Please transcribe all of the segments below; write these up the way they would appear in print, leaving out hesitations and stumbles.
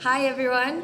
Hi everyone.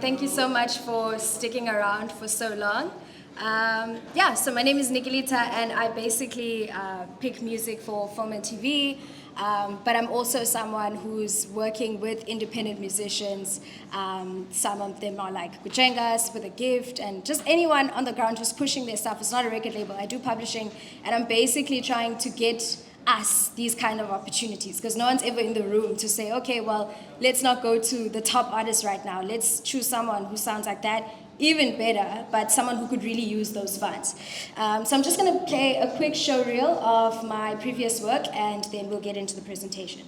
Thank you so much for sticking around for so long. So my name is Nikilitha and I basically pick music for film and TV, but I'm also someone who's working with independent musicians. Some of them are like Kuchengas with a gift and just anyone on the ground who's pushing their stuff. It's not a record label. I do publishing and I'm basically trying to get us these kind of opportunities because no one's ever in the room to say, okay, well, let's not go to the top artist right now. Let's choose someone who sounds like that, even better, but someone who could really use those funds. So I'm just going to play a quick show reel of my previous work and then we'll get into the presentation.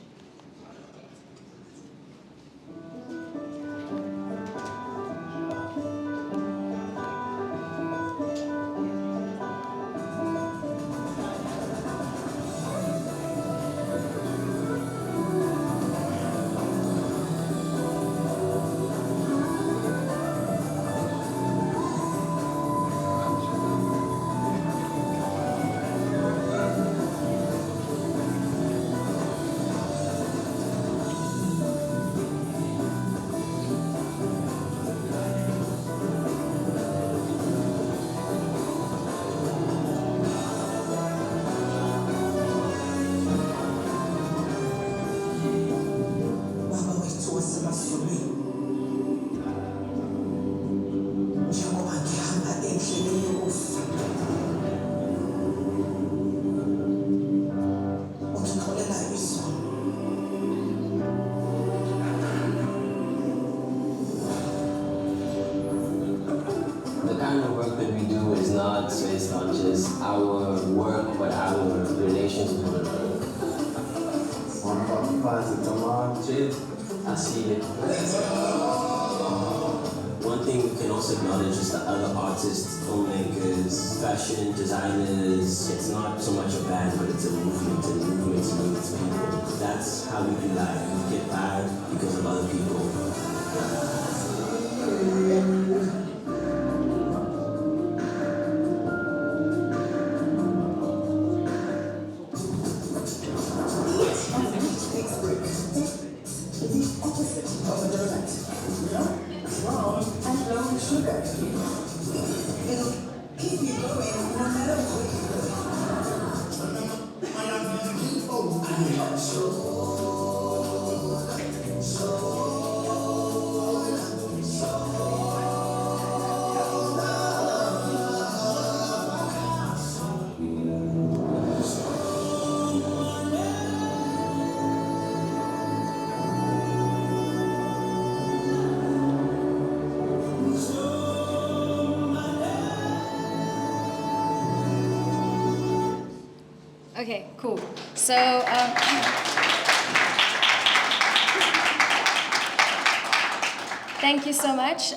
The kind of work that we do is not based on just our work, but our relations with the work. I see it. One thing we can also acknowledge is the other artists, filmmakers, fashion designers. It's not so much a band, but it's a movement, and movements moves people. That's how we do life. We get by because of other people. Okay, cool. So, thank you so much.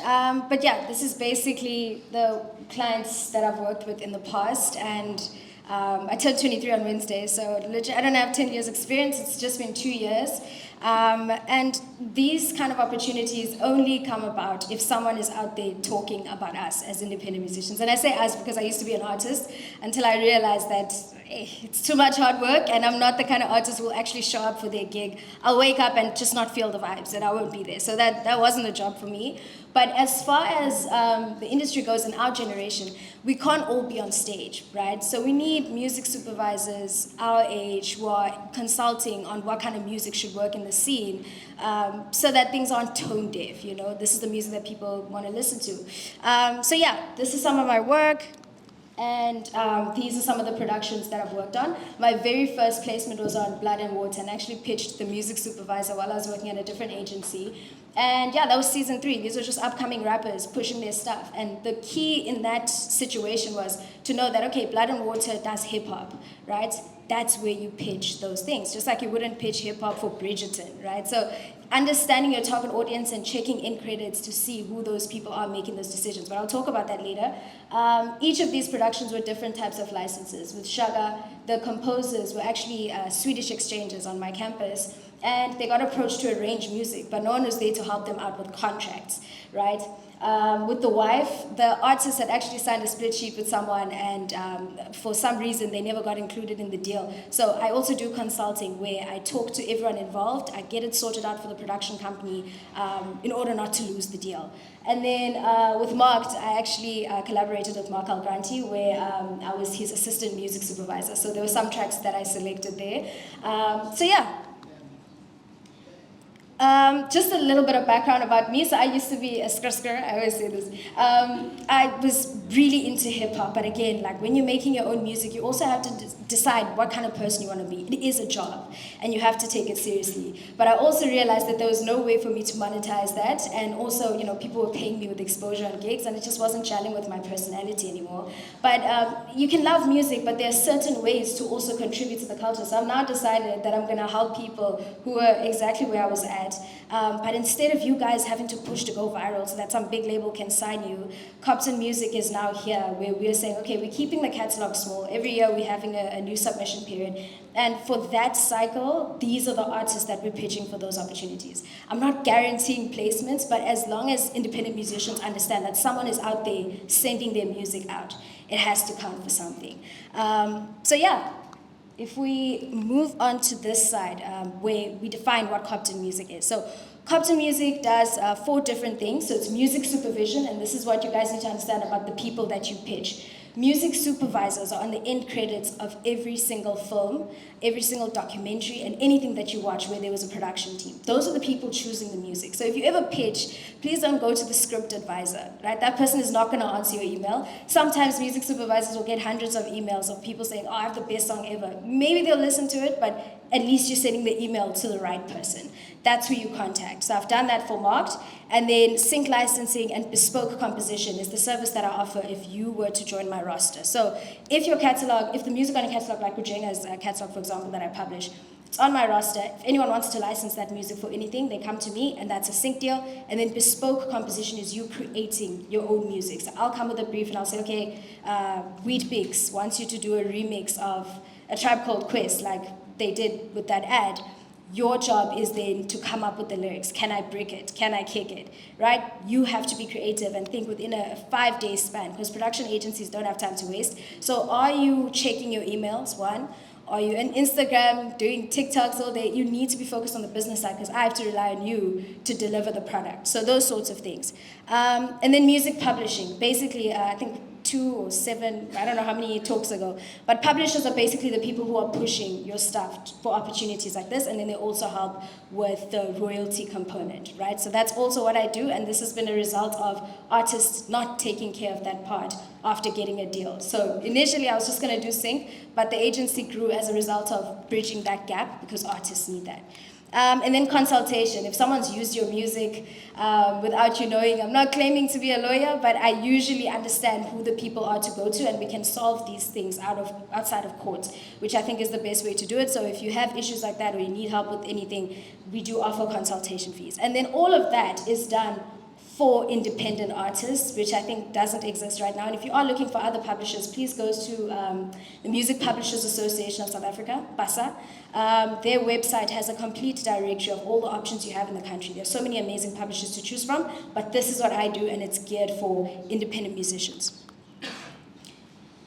But yeah, this is basically the clients that I've worked with in the past, and I turned 23 on Wednesday, so legit, I don't have 10 years experience, it's just been 2 years. And these kind of opportunities only come about if someone is out there talking about us as independent musicians. And I say us because I used to be an artist until I realized that it's too much hard work and I'm not the kind of artist who will actually show up for their gig. I'll wake up and just not feel the vibes and I won't be there. So that wasn't a job for me. But as far as the industry goes in our generation, we can't all be on stage, right? So we need music supervisors our age who are consulting on what kind of music should work in the scene, so that things aren't tone deaf, you know? This is the music that people want to listen to. So yeah, this is some of my work. And these are some of the productions that I've worked on. My very first placement was on Blood and Water and actually pitched the music supervisor while I was working at a different agency. And yeah, that was season 3. These were just upcoming rappers pushing their stuff. And the key in that situation was to know that, okay, Blood and Water does hip hop, right? That's where you pitch those things. Just like you wouldn't pitch hip hop for Bridgerton, right? So understanding your target audience and checking in credits to see who those people are making those decisions. But I'll talk about that later. Each of these productions were different types of licenses. With Shaga, the composers were actually Swedish exchanges on my campus. and they got approached to arrange music, but no one was there to help them out with contracts, right? With the wife, the artist had actually signed a split sheet with someone, and for some reason they never got included in the deal. So I also do consulting where I talk to everyone involved, I get it sorted out for the production company in order not to lose the deal. And then with Mark, I actually collaborated with Mark Algranti, where I was his assistant music supervisor. So there were some tracks that I selected there. So yeah. Just a little bit of background about me. So I used to be a skr, I always say this. I was really into hip hop, but again, like when you're making your own music, you also have to decide what kind of person you want to be. It is a job, and you have to take it seriously. But I also realized that there was no way for me to monetize that, and also, you know, people were paying me with exposure on gigs, and it just wasn't gelling with my personality anymore. But you can love music, but there are certain ways to also contribute to the culture. So I've now decided that I'm going to help people who are exactly where I was at. But instead of you guys having to push to go viral so that some big label can sign you, Kopton Music is now here where we're saying, okay, we're keeping the catalog small. Every year we're having a new submission period. And for that cycle, these are the artists that we're pitching for those opportunities. I'm not guaranteeing placements, but as long as independent musicians understand that someone is out there sending their music out, it has to count for something. So yeah. If we move on to this side, where we define what Kopton Music is. So Kopton Music does 4 different things. So it's music supervision, and this is what you guys need to understand about the people that you pitch. Music supervisors are on the end credits of every single film, every single documentary, and anything that you watch where there was a production team. Those are the people choosing the music. So if you ever pitch, please don't go to the script advisor, right? That person is not going to answer your email. Sometimes music supervisors will get hundreds of emails of people saying, oh, I have the best song ever. Maybe they'll listen to it, but at least you're sending the email to the right person. That's who you contact. So I've done that for Marked. And then sync licensing and bespoke composition is the service that I offer if you were to join my roster. So if your catalog, if the music on your catalog, like Bujenga's catalog, for example, that I publish, it's on my roster. If anyone wants to license that music for anything, they come to me, and that's a sync deal. And then bespoke composition is you creating your own music. So I'll come with a brief and I'll say, okay, Wheat Bix wants you to do a remix of A Tribe Called Quest, like they did with that ad. Your job is then to come up with the lyrics. Can I brick it? Can I kick it? Right? You have to be creative and think within a 5-day span, because production agencies don't have time to waste. So are you checking your emails, one? Are you on Instagram doing TikToks all day? You need to be focused on the business side, because I have to rely on you to deliver the product. So those sorts of things. And then music publishing. Basically, I think 2 or 7, I don't know how many talks ago, but publishers are basically the people who are pushing your stuff for opportunities like this, and then they also help with the royalty component, right? So that's also what I do, and this has been a result of artists not taking care of that part after getting a deal. So initially I was just going to do sync, but the agency grew as a result of bridging that gap, because artists need that. And then consultation. If someone's used your music without you knowing, I'm not claiming to be a lawyer, but I usually understand who the people are to go to, and we can solve these things outside of court, which I think is the best way to do it. So if you have issues like that or you need help with anything, we do offer consultation fees. And then all of that is done for independent artists, which I think doesn't exist right now. And if you are looking for other publishers, please go to the Music Publishers Association of South Africa, BASA. Their website has a complete directory of all the options you have in the country. There's so many amazing publishers to choose from, but this is what I do, and it's geared for independent musicians.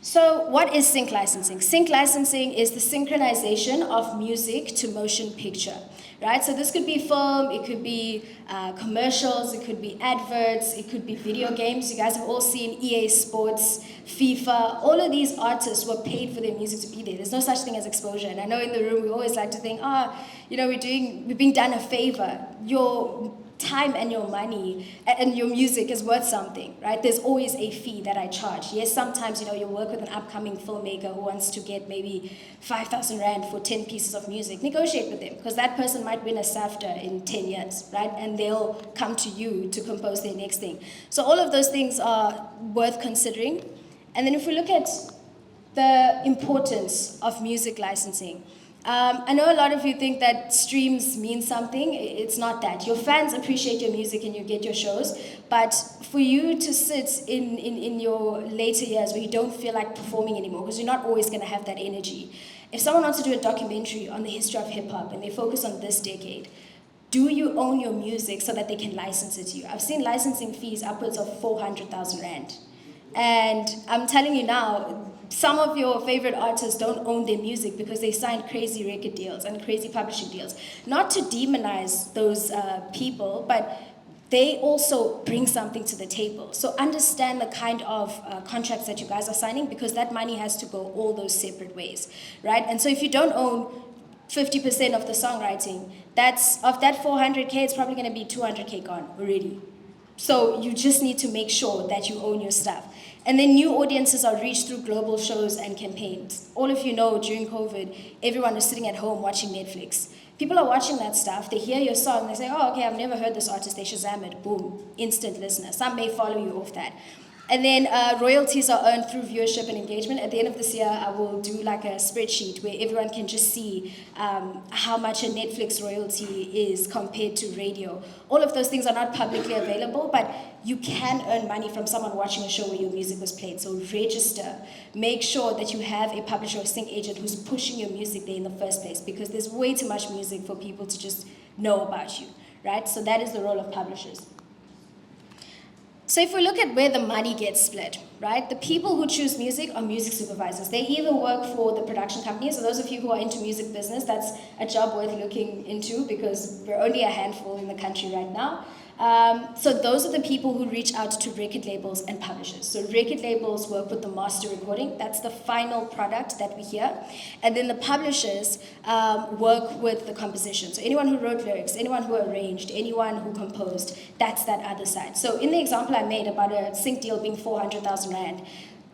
So what is sync licensing? Sync licensing is the synchronization of music to motion picture, right? So this could be film, it could be commercials, it could be adverts, it could be video games. You guys have all seen EA Sports, FIFA. All of these artists were paid for their music to be there. There's no such thing as exposure. And I know in the room we always like to think, we're being done a favor. Your time and your money and your music is worth something, right? There's always a fee that I charge. Yes, sometimes, you'll work with an upcoming filmmaker who wants to get maybe 5,000 Rand for 10 pieces of music. Negotiate with them, because that person might win a SAFTA in 10 years, right? And they'll come to you to compose their next thing. So all of those things are worth considering. And then if we look at the importance of music licensing, I know a lot of you think that streams mean something. It's not that. Your fans appreciate your music and you get your shows, but for you to sit in your later years where you don't feel like performing anymore, because you're not always going to have that energy, If someone wants to do a documentary on the history of hip hop and they focus on this decade, do you own your music so that they can license it to you? I've seen licensing fees upwards of 400,000 Rand. And I'm telling you now, some of your favorite artists don't own their music because they signed crazy record deals and crazy publishing deals. Not to demonize those people, but they also bring something to the table. So understand the kind of contracts that you guys are signing, because that money has to go all those separate ways, right? And so if you don't own 50% of the songwriting, of that 400K, it's probably gonna be 200K gone already. So you just need to make sure that you own your stuff. And then new audiences are reached through global shows and campaigns. All of you know, during COVID, everyone was sitting at home watching Netflix. People are watching that stuff, they hear your song, they say, oh, okay, I've never heard this artist, they Shazam it, boom, instant listener. Some may follow you off that. And then royalties are earned through viewership and engagement. At the end of this year, I will do like a spreadsheet where everyone can just see how much a Netflix royalty is compared to radio. All of those things are not publicly available, but you can earn money from someone watching a show where your music was played. So register. Make sure that you have a publisher or sync agent who's pushing your music there in the first place, because there's way too much music for people to just know about you, right? So that is the role of publishers. So if we look at where the money gets split, right? The people who choose music are music supervisors. They either work for the production companies, so those of you who are into music business, that's a job worth looking into, because we're only a handful in the country right now. So those are the people who reach out to record labels and publishers. So record labels work with the master recording. That's the final product that we hear. And then the publishers work with the composition. So anyone who wrote lyrics, anyone who arranged, anyone who composed, that's that other side. So in the example I made about a sync deal being 400,000 Rand,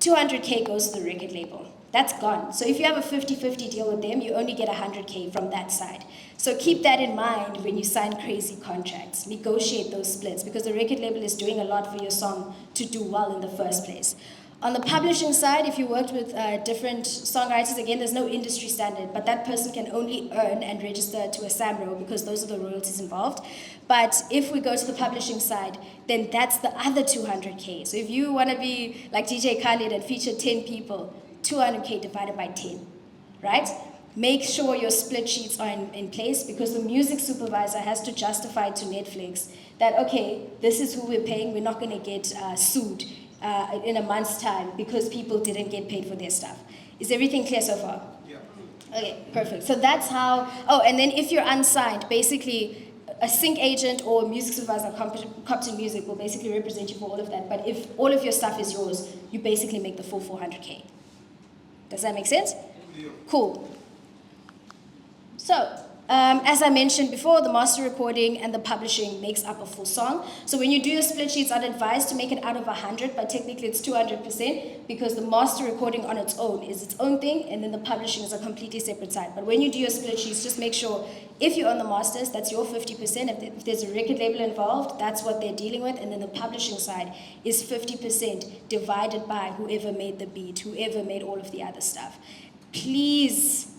200K goes to the record label. That's gone. So if you have a 50-50 deal with them, you only get 100K from that side. So keep that in mind when you sign crazy contracts. Negotiate those splits, because the record label is doing a lot for your song to do well in the first place. On the publishing side, if you worked with different songwriters, again, there's no industry standard, but that person can only earn and register to a SAMRO, because those are the royalties involved. But if we go to the publishing side, then that's the other 200K. So if you want to be like DJ Khaled and feature 10 people, 200K divided by 10, right? Make sure your split sheets are in place, because the music supervisor has to justify to Netflix that, okay, this is who we're paying, we're not going to get sued in a month's time because people didn't get paid for their stuff. Is everything clear so far? Yeah. Okay, perfect. So that's how, and then if you're unsigned, basically a sync agent or a music supervisor, Kopton Music will basically represent you for all of that. But if all of your stuff is yours, you basically make the full 400K. Does that make sense? Yeah. Cool. So, as I mentioned before, the master recording and the publishing makes up a full song. So when you do your split sheets, I'd advise to make it out of 100, but technically it's 200%, because the master recording on its own is its own thing, and then the publishing is a completely separate side. But when you do your split sheets, just make sure if you own the masters, that's your 50%. If there's a record label involved, that's what they're dealing with, and then the publishing side is 50% divided by whoever made the beat, whoever made all of the other stuff. Please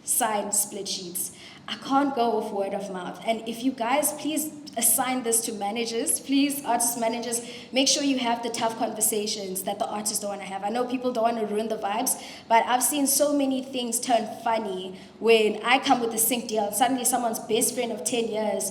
sign split sheets. I can't go off word of mouth. And if you guys, please assign this to managers, please, artist managers, make sure you have the tough conversations that the artists don't want to have. I know people don't want to ruin the vibes, but I've seen so many things turn funny when I come with a sync deal and suddenly someone's best friend of 10 years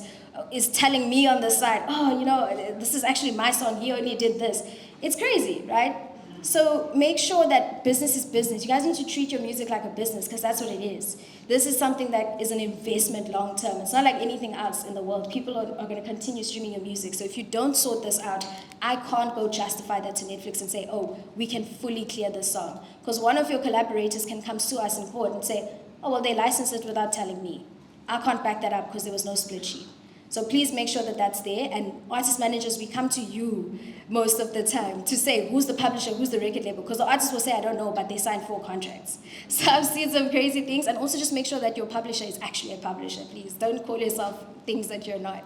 is telling me on the side, oh, you know, this is actually my song, he only did this. It's crazy, right? So make sure that business is business. You guys need to treat your music like a business, because that's what it is. This is something that is an investment long term. It's not like anything else in the world. People are going to continue streaming your music. So if you don't sort this out, I can't go justify that to Netflix and say, oh, we can fully clear this song. Because one of your collaborators can come sue us in court and say, oh, well, they licensed it without telling me. I can't back that up because there was no split sheet. So please make sure that that's there. And artist managers, we come to you most of the time to say, who's the publisher, who's the record label? Because the artist will say, I don't know, but they signed 4 contracts. So I've seen some crazy things. And also just make sure that your publisher is actually a publisher, please. Don't call yourself things that you're not.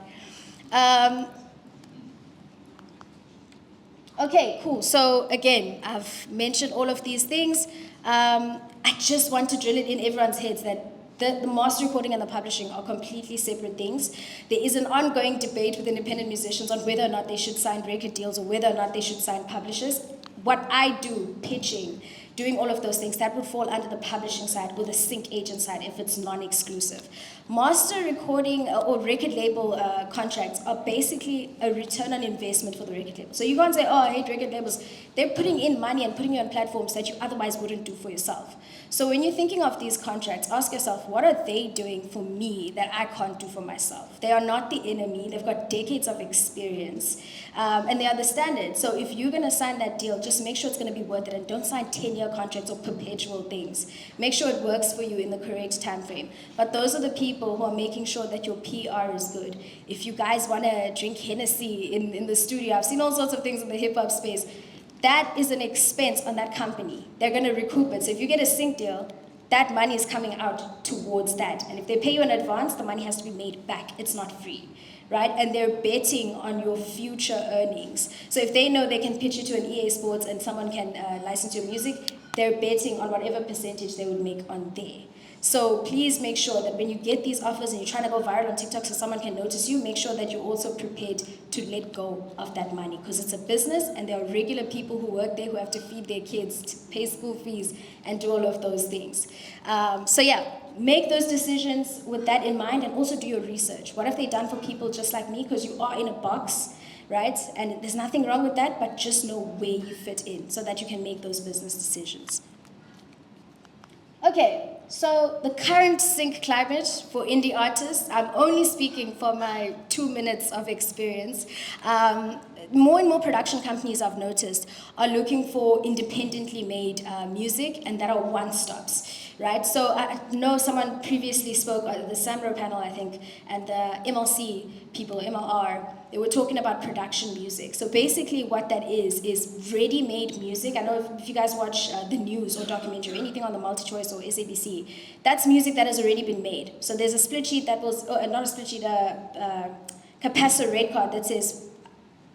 Okay, cool. So again, I've mentioned all of these things. I just want to drill it in everyone's heads that the master recording and the publishing are completely separate things. There is an ongoing debate with independent musicians on whether or not they should sign record deals or whether or not they should sign publishers. What I do, pitching doing all of those things, that would fall under the publishing side or the sync agent side if it's non-exclusive. Master recording or record label contracts are basically a return on investment for the record label. So you can't say, oh, I hate record labels. They're putting in money and putting you on platforms that you otherwise wouldn't do for yourself. So when you're thinking of these contracts, ask yourself, what are they doing for me that I can't do for myself? They are not the enemy. They've got decades of experience, and they are the standard. So if you're going to sign that deal, just make sure it's going to be worth it, and don't sign 10-year contracts or perpetual things. Make sure it works for you in the correct time frame. But those are the people who are making sure that your PR is good. If you guys want to drink Hennessy in the studio, I've seen all sorts of things in the hip-hop space. That is an expense on that company. They're going to recoup it. So if you get a sync deal, that money is coming out towards that. And if they pay you in advance, the money has to be made back. It's not free, right? And they're betting on your future earnings. So if they know they can pitch you to an EA Sports and someone can license your music, they're betting on whatever percentage they would make on there. So please make sure that when you get these offers and you're trying to go viral on TikTok so someone can notice you, make sure that you're also prepared to let go of that money, because it's a business and there are regular people who work there who have to feed their kids, to pay school fees, and do all of those things. So yeah, make those decisions with that in mind, and also do your research. What have they done for people just like me? Because you are in a box, right? And there's nothing wrong with that, but just know where you fit in so that you can make those business decisions. Okay, so the current sync climate for indie artists, I'm only speaking for my 2 minutes of experience. More and more production companies, I've noticed, are looking for independently made music, and that are one-stops, right? So I know someone previously spoke at the Samro panel, I think, and the MLC people, MLR, they were talking about production music. So basically what that is ready-made music. I know if you guys watch the news or documentary, or anything on the MultiChoice or SABC, that's music that has already been made. So there's a split sheet that was, not a split sheet, a Capasso red card that says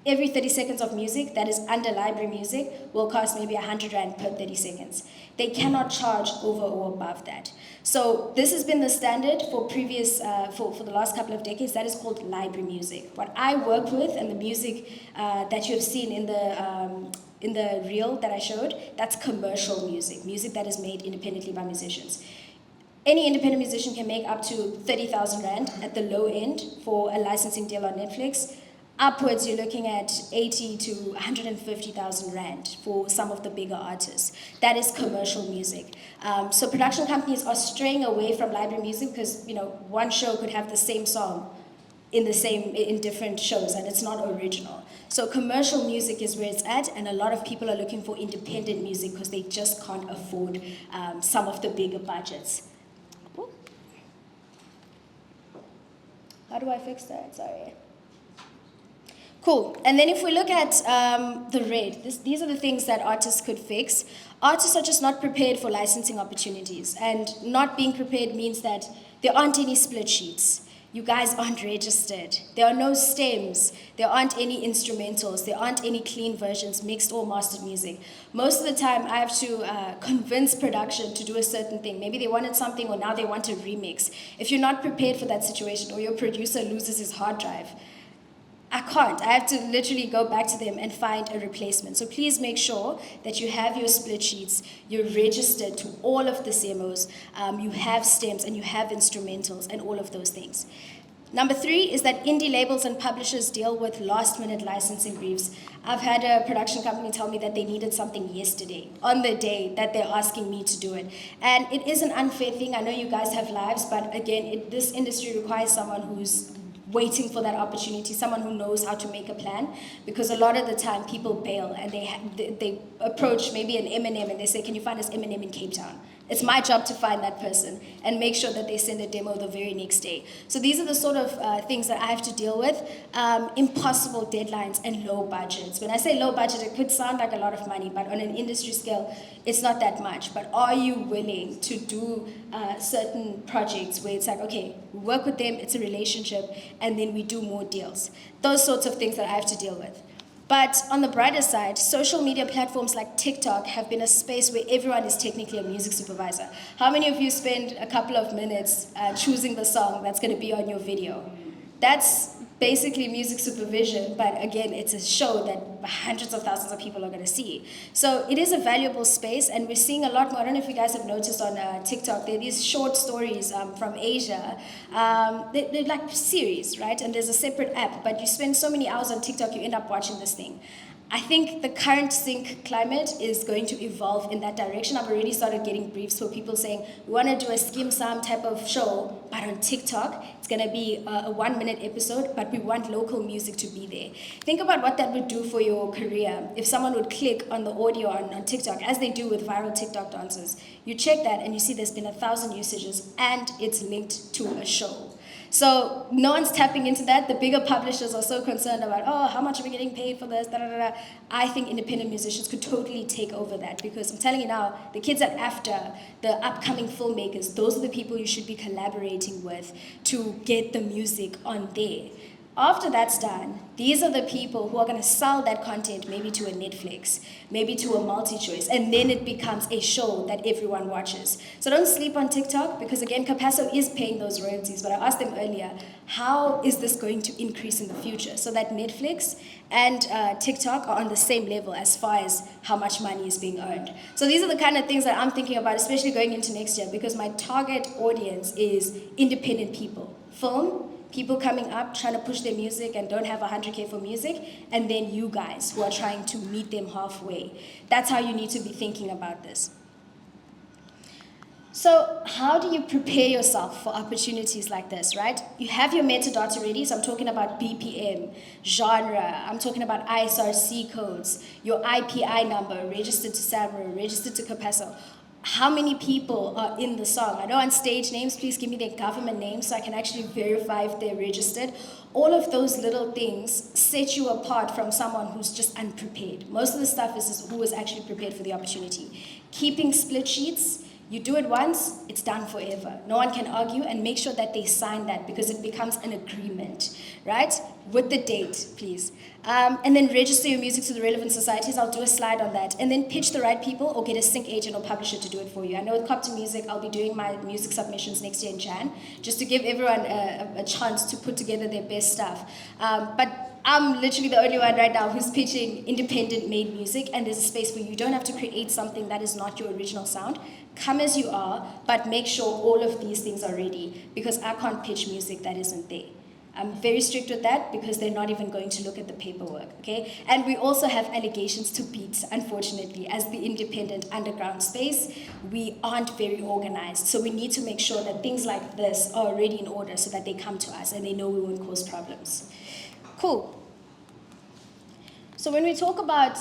every 30 seconds of music that is under library music will cost maybe 100 Rand per 30 seconds. They cannot charge over or above that. So this has been the standard for previous, for the last couple of decades. That is called library music. What I work with, and the music that you have seen in the reel that I showed, that's commercial music, music that is made independently by musicians. Any independent musician can make up to 30,000 Rand at the low end for a licensing deal on Netflix. Upwards, you're looking at 80 to 150,000 Rand for some of the bigger artists. That is commercial music. So production companies are straying away from library music because, you know, one show could have the same song in different shows, and it's not original. So commercial music is where it's at, and a lot of people are looking for independent music because they just can't afford some of the bigger budgets. Ooh. How do I fix that? Sorry. Cool. And then if we look at the red, these are the things that artists could fix. Artists are just not prepared for licensing opportunities. And not being prepared means that there aren't any split sheets. You guys aren't registered. There are no stems. There aren't any instrumentals. There aren't any clean versions, mixed or mastered music. Most of the time, I have to convince production to do a certain thing. Maybe they wanted something, or now they want a remix. If you're not prepared for that situation, or your producer loses his hard drive, I can't. I have to literally go back to them and find a replacement. So please make sure that you have your split sheets, you're registered to all of the CMOs, you have stems and you have instrumentals and all of those things. Number 3 is that indie labels and publishers deal with last-minute licensing briefs. I've had a production company tell me that they needed something yesterday, on the day that they're asking me to do it. And it is an unfair thing. I know you guys have lives, but again, this industry requires someone who's waiting for that opportunity, someone who knows how to make a plan, because a lot of the time people bail and they approach maybe an Eminem and they say, can you find us Eminem in Cape Town? It's my job to find that person and make sure that they send a demo the very next day. So these are the sort of things that I have to deal with. Impossible deadlines and low budgets. When I say low budget, it could sound like a lot of money, but on an industry scale, it's not that much. But are you willing to do certain projects where it's like, okay, we work with them, it's a relationship, and then we do more deals? Those sorts of things that I have to deal with. But on the brighter side, social media platforms like TikTok have been a space where everyone is technically a music supervisor. How many of you spend a couple of minutes choosing the song that's going to be on your video? That's basically music supervision, but again, it's a show that hundreds of thousands of people are going to see. So it is a valuable space, and we're seeing a lot more. I don't know if you guys have noticed on TikTok, there are these short stories from Asia. They're like series, right? And there's a separate app, but you spend so many hours on TikTok, you end up watching this thing. I think the current sync climate is going to evolve in that direction. I've already started getting briefs for people saying, we want to do a skim sam type of show, but on TikTok, it's going to be a 1 minute episode, but we want local music to be there. Think about what that would do for your career. If someone would click on the audio on TikTok, as they do with viral TikTok dances, you check that and you see there's been 1,000 usages and it's linked to a show. So no one's tapping into that. The bigger publishers are so concerned about, oh, how much are we getting paid for this? Da, da, da, da. I think independent musicians could totally take over that, because I'm telling you now, the kids at AFTA, the upcoming filmmakers, those are the people you should be collaborating with to get the music on there. After that's done, these are the people who are going to sell that content maybe to a Netflix, maybe to a MultiChoice, and then it becomes a show that everyone watches. So don't sleep on TikTok, because again, Capasso is paying those royalties, but I asked them earlier, how is this going to increase in the future so that Netflix and TikTok are on the same level as far as how much money is being earned? So these are the kind of things that I'm thinking about, especially going into next year, because my target audience is independent people. Film, people coming up, trying to push their music and don't have 100K for music, and then you guys who are trying to meet them halfway. That's how you need to be thinking about this. So how do you prepare yourself for opportunities like this, right? You have your metadata ready, so I'm talking about BPM, genre, I'm talking about ISRC codes, your IPI number, registered to SAMRO, registered to Capasso. How many people are in the song? I know on stage names, please give me their government names so I can actually verify if they're registered. All of those little things set you apart from someone who's just unprepared. Most of the stuff is who is actually prepared for the opportunity. Keeping split sheets, you do it once, it's done forever. No one can argue, and make sure that they sign that, because it becomes an agreement, right? With the date, please. And then register your music to the relevant societies. I'll do a slide on that. And then pitch the right people or get a sync agent or publisher to do it for you. I know with Kopton Music, I'll be doing my music submissions next year in Jan, just to give everyone a chance to put together their best stuff. But I'm literally the only one right now who's pitching independent made music, and there's a space where you don't have to create something that is not your original sound. Come as you are, but make sure all of these things are ready, because I can't pitch music that isn't there. I'm very strict with that, because they're not even going to look at the paperwork, okay? And we also have allegations to beat, unfortunately. As the independent underground space, we aren't very organized. So we need to make sure that things like this are already in order so that they come to us and they know we won't cause problems. Cool. So when we talk about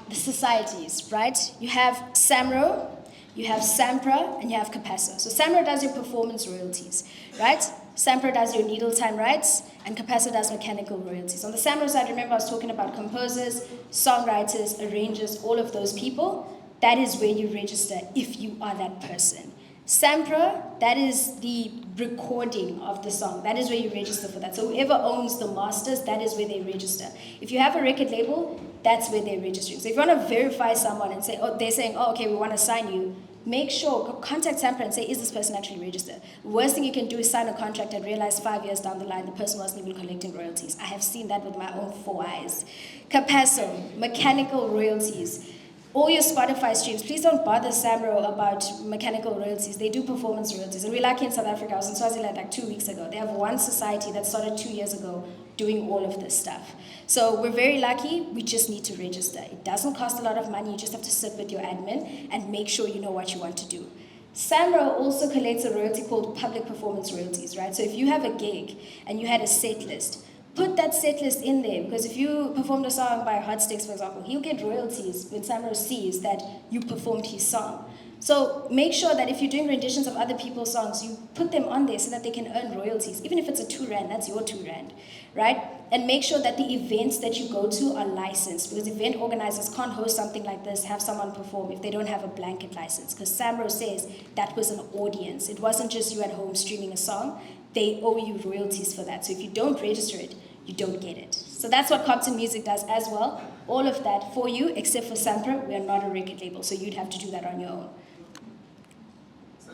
the societies, right? You have SAMRO, you have SAMPRA, and you have Capasso. So SAMRO does your performance royalties, right? SAMPRA does your needle time rights, and Capasso does mechanical royalties. On the SAMRO side, remember I was talking about composers, songwriters, arrangers, all of those people. That is where you register if you are that person. SAMPRA, that is the recording of the song. That is where you register for that. So whoever owns the masters, that is where they register. If you have a record label, that's where they're registering. So if you want to verify someone and say, oh, they're saying, oh, okay, we want to sign you, make sure, contact SAMPRA and say, is this person actually registered? The worst thing you can do is sign a contract and realize 5 years down the line the person wasn't even collecting royalties. I have seen that with my own 4 eyes. Capasso, mechanical royalties. All your Spotify streams, please don't bother SAMRO about mechanical royalties. They do performance royalties. And we're lucky in South Africa. I was in Swaziland like 2 weeks ago. They have one society that started 2 years ago doing all of this stuff. So we're very lucky. We just need to register. It doesn't cost a lot of money. You just have to sit with your admin and make sure you know what you want to do. SAMRO also collects a royalty called public performance royalties, right? So if you have a gig and you had a set list, put that set list in there, because if you performed a song by Hot Sticks, for example, he'll get royalties when SAMRO sees that you performed his song. So make sure that if you're doing renditions of other people's songs, you put them on there so that they can earn royalties. Even if it's a 2 rand, that's your 2 rand, right? And make sure that the events that you go to are licensed, because event organizers can't host something like this, have someone perform if they don't have a blanket license, because SAMRO says that was an audience. It wasn't just you at home streaming a song. They owe you royalties for that. So if you don't register it, you don't get it. So that's what Kopton Music does as well. All of that for you, except for SAMPRA. We are not a record label, so you'd have to do that on your own.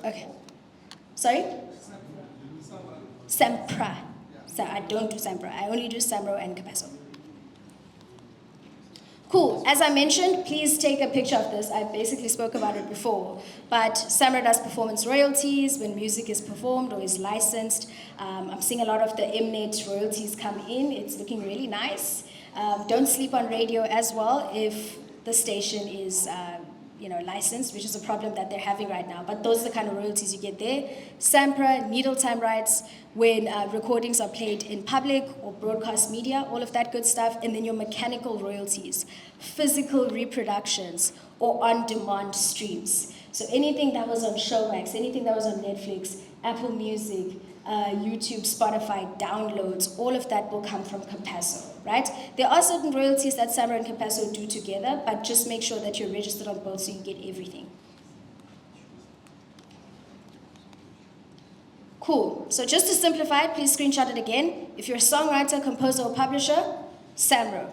Okay. Sorry? SAMPRA. So I don't do Sambro. I only do Sambro and Capasso. Cool. As I mentioned, please take a picture of this. I basically spoke about it before. But Sambro does performance royalties when music is performed or is licensed. I'm seeing a lot of the Mnet royalties come in. It's looking really nice. Don't sleep on radio as well if the station is licensed, which is a problem that they're having right now. But those are the kind of royalties you get there. Sampra, needle time rights, when recordings are played in public or broadcast media, all of that good stuff. And then your mechanical royalties, physical reproductions, or on-demand streams. So anything that was on Showmax, anything that was on Netflix, Apple Music, YouTube, Spotify, downloads, all of that will come from Capasso, right? There are certain royalties that Sambro and Capasso do together, but just make sure that you're registered on both so you get everything. Cool. So just to simplify it, please screenshot it again. If you're a songwriter, composer, or publisher, Sambro.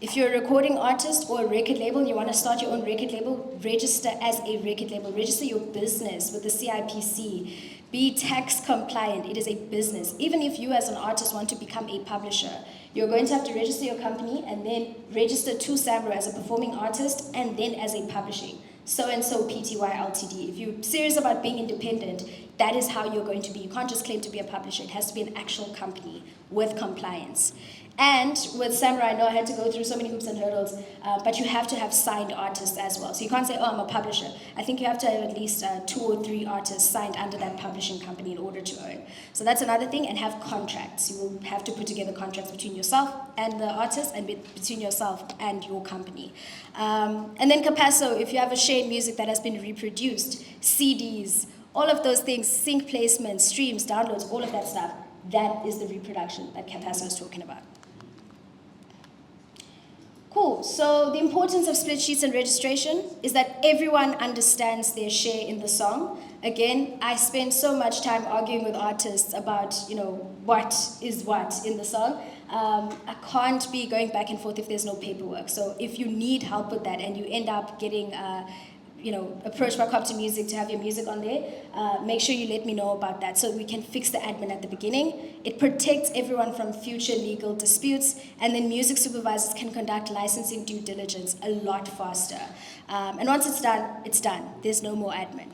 If you're a recording artist or a record label, you want to start your own record label, register as a record label. Register your business with the CIPC. Be tax compliant. It is a business. Even if you as an artist want to become a publisher, you're going to have to register your company and then register to Sambro as a performing artist and then as a publishing. So-and-so PTY Ltd. If you're serious about being independent, that is how you're going to be. You can't just claim to be a publisher. It has to be an actual company with compliance. And with Sambro, I know I had to go through so many hoops and hurdles, but you have to have signed artists as well. So you can't say, oh, I'm a publisher. I think you have to have at least 2 or 3 artists signed under that publishing company in order to own. So that's another thing, and have contracts. You will have to put together contracts between yourself and the artist, and between yourself and your company. And then Capasso, if you have a shared music that has been reproduced, CDs, all of those things, sync placements, streams, downloads, all of that stuff, that is the reproduction that Capasso is talking about. Cool. So the importance of split sheets and registration is that everyone understands their share in the song. Again, I spend so much time arguing with artists about, what is what in the song. I can't be going back and forth if there's no paperwork. So if you need help with that and you end up getting approached by Kopton Music to have your music on there, make sure you let me know about that so we can fix the admin at the beginning. It protects everyone from future legal disputes, and then music supervisors can conduct licensing due diligence a lot faster. And once it's done, it's done. There's no more admin.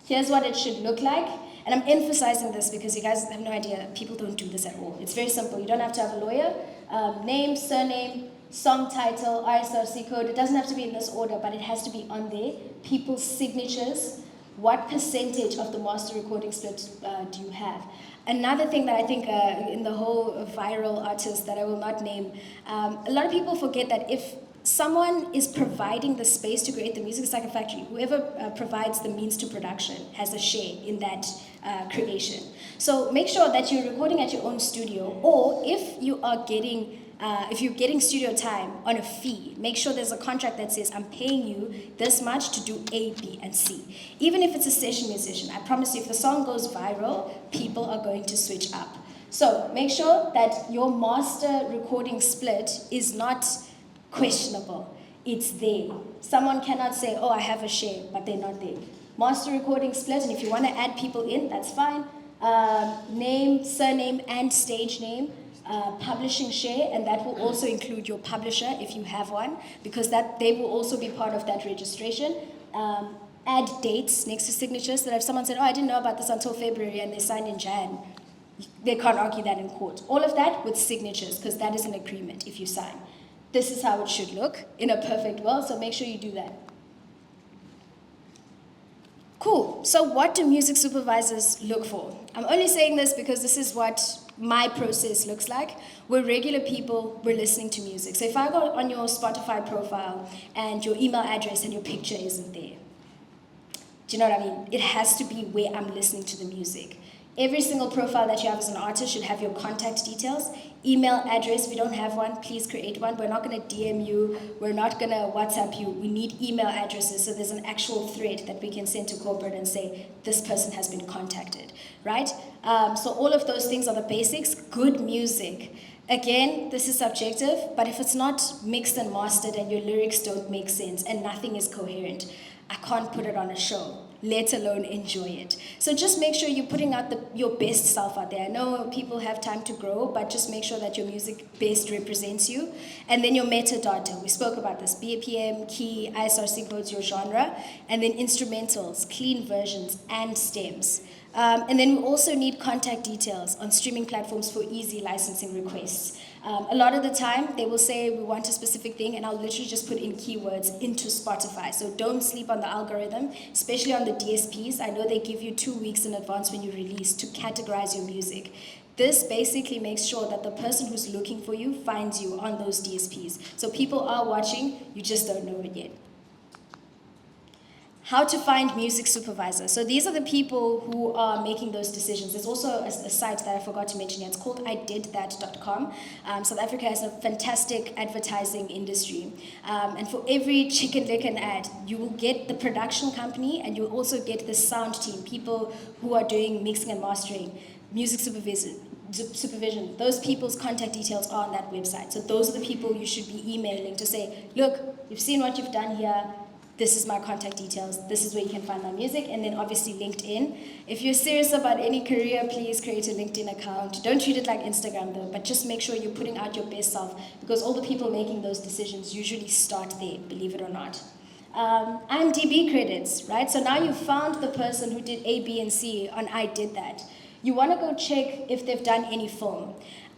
Here's what it should look like. And I'm emphasizing this because you guys have no idea, people don't do this at all. It's very simple. You don't have to have a lawyer. Name, surname, song title, ISRC code. It doesn't have to be in this order, but it has to be on there. People's signatures. What percentage of the master recording split do you have? Another thing that I think in the whole viral artist that I will not name, a lot of people forget that if someone is providing the space to create the music, it's like a factory. Whoever provides the means to production has a share in that creation. So make sure that you're recording at your own studio, or if you're getting studio time on a fee, make sure there's a contract that says, I'm paying you this much to do A, B, and C. Even if it's a session musician, I promise you, if the song goes viral, people are going to switch up. So make sure that your master recording split is not questionable. It's there. Someone cannot say, oh, I have a share, but they're not there. Master recording split, and if you want to add people in, that's fine. Name, surname, and stage name. Publishing share, and that will also include your publisher if you have one, because they will also be part of that registration. Add dates next to signatures, so that if someone said, oh, I didn't know about this until February and they signed in Jan, they can't argue that in court. All of that with signatures, because that is an agreement if you sign. This is how it should look in a perfect world, so make sure you do that. Cool. So what do music supervisors look for? I'm only saying this because this is what my process looks like. We're regular people, we're listening to music. So if I go on your Spotify profile and your email address and your picture isn't there, do you know what I mean? It has to be where I'm listening to the music. Every single profile that you have as an artist should have your contact details, email address. If you don't have one, please create one. We're not going to DM you. We're not going to WhatsApp you. We need email addresses, so there's an actual thread that we can send to corporate and say, this person has been contacted, right? So all of those things are the basics. Good music. Again, this is subjective, but if it's not mixed and mastered and your lyrics don't make sense and nothing is coherent, I can't put it on a show. let alone enjoy it. So just make sure you're putting out your best self out there. I know people have time to grow, but just make sure that your music best represents you. And then your metadata, we spoke about this, BPM, key, ISRC codes, your genre, and then instrumentals, clean versions, and stems. And then we also need contact details on streaming platforms for easy licensing requests. A lot of the time, they will say we want a specific thing, and I'll literally just put in keywords into Spotify. So don't sleep on the algorithm, especially on the DSPs. I know they give you 2 weeks in advance when you release to categorize your music. This basically makes sure that the person who's looking for you finds you on those DSPs. So people are watching, you just don't know it yet. How to find music supervisors. So these are the people who are making those decisions. There's also a site that I forgot to mention here. It's called ididthat.com. South Africa has a fantastic advertising industry. And for every chicken licken ad, you will get the production company and you'll also get the sound team, people who are doing mixing and mastering, music supervision. Those people's contact details are on that website. So those are the people you should be emailing to say, look, you've seen what you've done here. This is my contact details. This is where you can find my music. And then obviously LinkedIn. If you're serious about any career, please create a LinkedIn account. Don't treat it like Instagram though, but just make sure you're putting out your best self, because all the people making those decisions usually start there, believe it or not. IMDb credits, right? So now you've found the person who did A, B, and C on I Did That. You want to go check if they've done any film.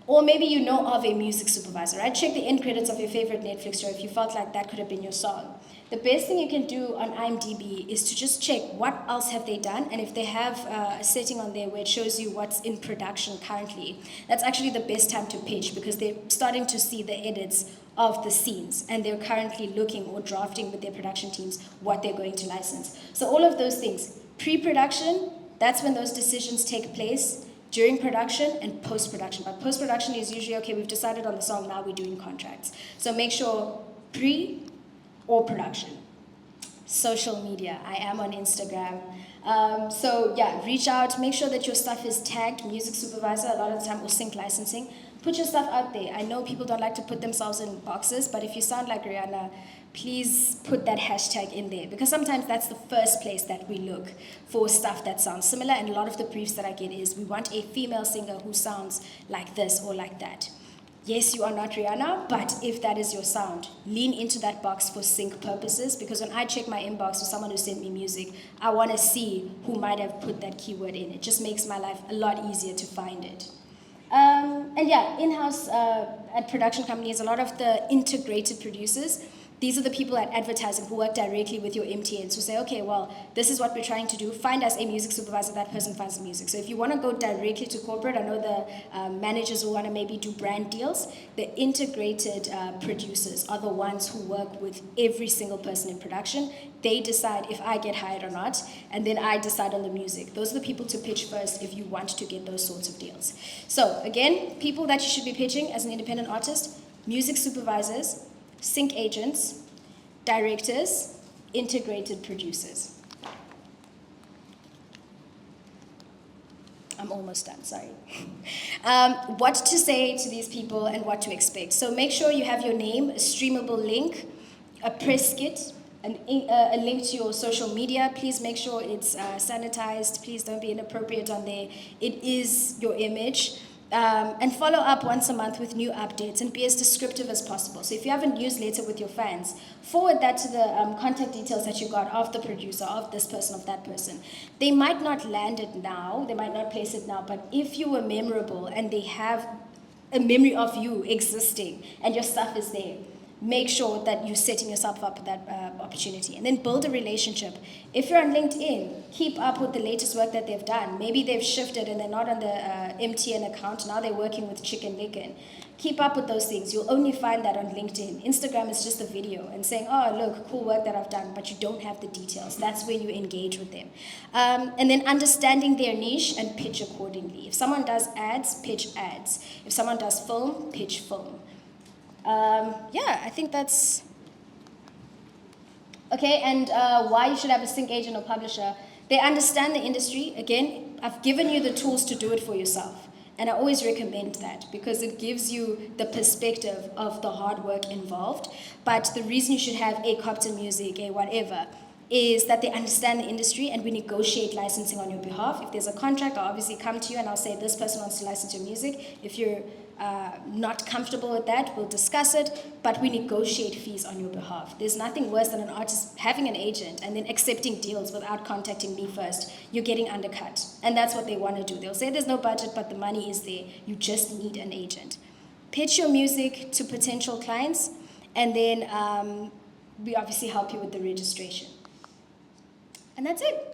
Or maybe you know of a music supervisor, right? Check the end credits of your favorite Netflix show if you felt like that could have been your song. The best thing you can do on IMDb is to just check what else have they done, and if they have a setting on there where it shows you what's in production currently, that's actually the best time to pitch, because they're starting to see the edits of the scenes, and they're currently looking or drafting with their production teams what they're going to license. So all of those things, pre-production, that's when those decisions take place. During production and post-production. But post-production is usually, okay, we've decided on the song, now we're doing contracts. So make sure pre or production. Social media, I am on Instagram. So yeah, reach out, make sure that your stuff is tagged, music supervisor, a lot of the time, or sync licensing. Put your stuff out there. I know people don't like to put themselves in boxes, but if you sound like Rihanna, please put that hashtag in there, because sometimes that's the first place that we look for stuff that sounds similar, and a lot of the briefs that I get is we want a female singer who sounds like this or like that. Yes, you are not Rihanna, but if that is your sound, lean into that box for sync purposes, because when I check my inbox for someone who sent me music, I want to see who might have put that keyword in. It just makes my life a lot easier to find it. And yeah, in-house at production companies, a lot of the integrated producers, these are the people at advertising who work directly with your MTNs who say, okay, well, this is what we're trying to do. Find us a music supervisor, that person finds the music. So if you want to go directly to corporate, I know the managers who want to maybe do brand deals, the integrated producers are the ones who work with every single person in production. They decide if I get hired or not, and then I decide on the music. Those are the people to pitch first if you want to get those sorts of deals. So again, people that you should be pitching as an independent artist, music supervisors, sync agents, directors, integrated producers. I'm almost done, sorry. What to say to these people and what to expect. So make sure you have your name, a streamable link, a press kit, a link to your social media. Please make sure it's sanitized. Please don't be inappropriate on there. It is your image. And follow up once a month with new updates and be as descriptive as possible. So if you have a newsletter with your fans, forward that to the contact details that you got of the producer, of this person, of that person. They might not land it now, they might not place it now, but if you were memorable and they have a memory of you existing and your stuff is there, make sure that you're setting yourself up for that opportunity. And then build a relationship. If you're on LinkedIn, keep up with the latest work that they've done. Maybe they've shifted and they're not on the MTN account. Now they're working with Chicken Licken. Keep up with those things. You'll only find that on LinkedIn. Instagram is just a video and saying, oh, look, cool work that I've done, but you don't have the details. That's where you engage with them. And then understanding their niche and pitch accordingly. If someone does ads, pitch ads. If someone does film, pitch film. Yeah, I think that's okay. And why you should have a sync agent or publisher. They understand the industry. Again, I've given you the tools to do it for yourself. And I always recommend that because it gives you the perspective of the hard work involved. But the reason you should have a Kopton music, a whatever, is that they understand the industry and we negotiate licensing on your behalf. If there's a contract, I'll obviously come to you and I'll say this person wants to license your music. If you're not comfortable with that, we'll discuss it, but we negotiate fees on your behalf. There's nothing worse than an artist having an agent and then accepting deals without contacting me first. You're getting undercut. And that's what they want to do. They'll say there's no budget, but the money is there. You just need an agent. Pitch your music to potential clients, and then we obviously help you with the registration. And that's it.